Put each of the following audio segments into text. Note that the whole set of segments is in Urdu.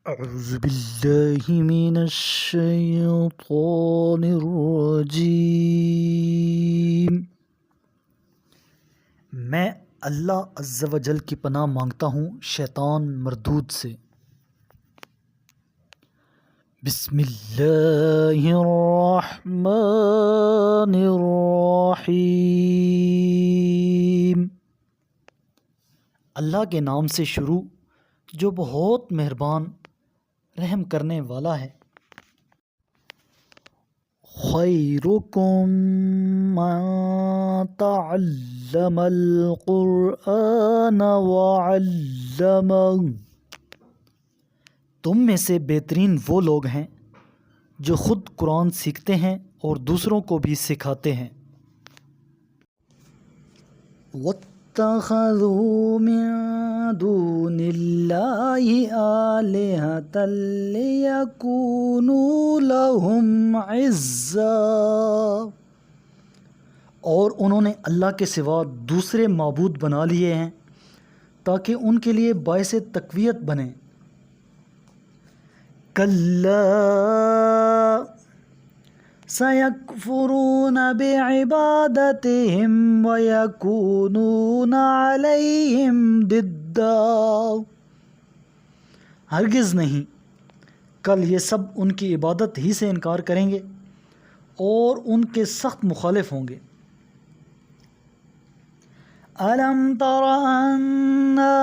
اعوذ باللہ من الشیطان الرجیم۔ میں اللہ عز و جل کی پناہ مانگتا ہوں شیطان مردود سے۔ بسم اللہ الرحمن الرحیم۔ اللہ کے نام سے شروع جو بہت مہربان رحم کرنے والا ہے۔ خیرکم من تعلم القرآن وعلمہ، تم میں سے بہترین وہ لوگ ہیں جو خود قرآن سیکھتے ہیں اور دوسروں کو بھی سکھاتے ہیں۔ وَاتَّخَذُوا مِن دُونِ اللَّهِ آلِهَةً لِيَكُونُوا لَهُمْ عِزًّا، اور انہوں نے اللہ کے سوا دوسرے معبود بنا لیے ہیں تاکہ ان کے لیے باعث تقویت بنیں۔ کَلَّا سَيَكْفُرُونَ بِعِبَادَتِهِمْ وَيَكُونُونَ عَلَيْهِمْ ضِدًّا، ہرگز نہیں، کل یہ سب ان کی عبادت ہی سے انکار کریں گے اور ان کے سخت مخالف ہوں گے۔ أَلَمْ تَرَ أَنَّا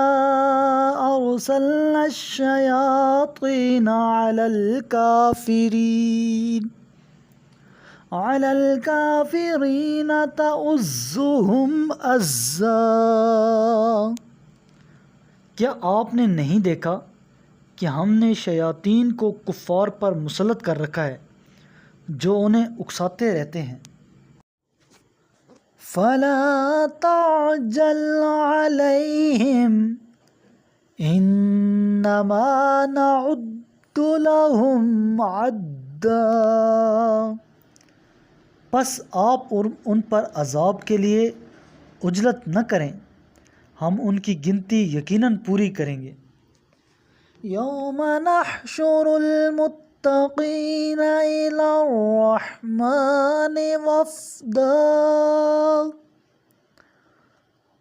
أَرْسَلْنَا الشَّيَاطِينَ عَلَى الْكَافِرِينَ تَؤُزُّهُمْ أَزًّا، کیا آپ نے نہیں دیکھا کہ ہم نے شیاطین کو کفار پر مسلط کر رکھا ہے جو انہیں اکساتے رہتے ہیں۔ فَلَا تَعْجَلْ عَلَيْهِمْ إِنَّمَا نَعُدُّ لَهُمْ عَدًّا، پس آپ ان پر عذاب کے لیے عجلت نہ کریں، ہم ان کی گنتی یقیناً پوری کریں گے۔ یوم نحشر المتقین الی الرحمن وفدا،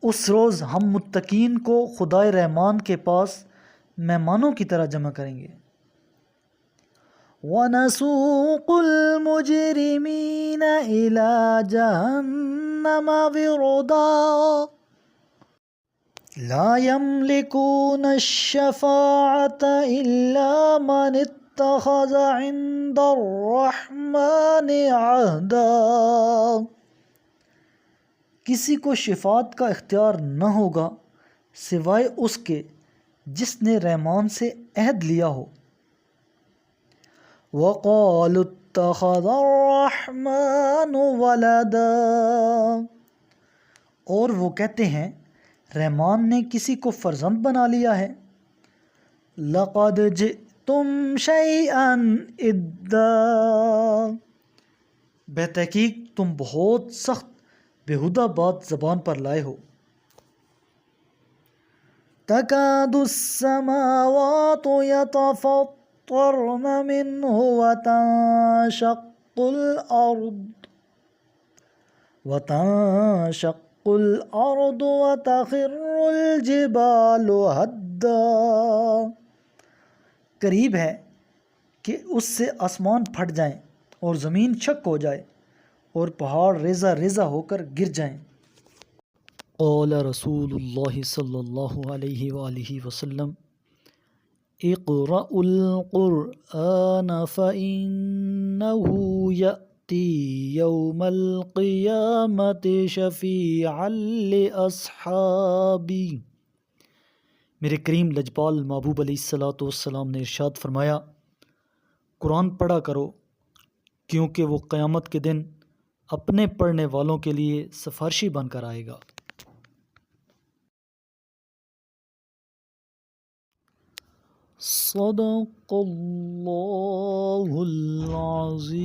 اس روز ہم متقین کو خدائے رحمان کے پاس مہمانوں کی طرح جمع کریں گے۔ وَنَسُوقُ الْمُجْرِمِينَ إِلَى جَهَنَّمَ وِرْدًا، لَا يَمْلِكُونَ الشَّفَاعَةَ إِلَّا مَنِ اتَّخَذَ عِندَ الرَّحْمَنِ عَهْدًا، کسی کو شفاعت کا اختیار نہ ہوگا سوائے اس کے جس نے رحمان سے عہد لیا ہو۔ وَقَالُوا اتَّخَذَ الرَّحْمَنُ وَلَدًا، اور وہ کہتے ہیں رحمان نے کسی کو فرزند بنا لیا ہے۔ لَقَدْ جِئْتُمْ شَيْئًا إِدًّا، بتحقیق تم بہت سخت بےہودہ بات زبان پر لائے ہو۔ تَكَادُ السَّمَاوَاتُ يَتَفَطَّرْنَ مِنْهُ وَتَنشَقُّ الْأَرْضُ وَتَخِرُّ الْجِبَالُ هَدًّا، قریب ہے کہ اس سے آسمان پھٹ جائیں اور زمین چھک ہو جائے اور پہاڑ ریزہ ریزہ ہو کر گر جائیں۔ قال رسول اللہ صلی اللہ علیہ وآلہ وسلم اقرأوا القرآن فإنه يأتي يوم القیامة شفیعا لأصحابی، میرے کریم لجپال محبوب علیہ الصلوۃ والسلام نے ارشاد فرمایا، قرآن پڑھا کرو کیونکہ وہ قیامت کے دن اپنے پڑھنے والوں کے لیے سفارشی بن کر آئے گا۔ صدق اللہ العظیم۔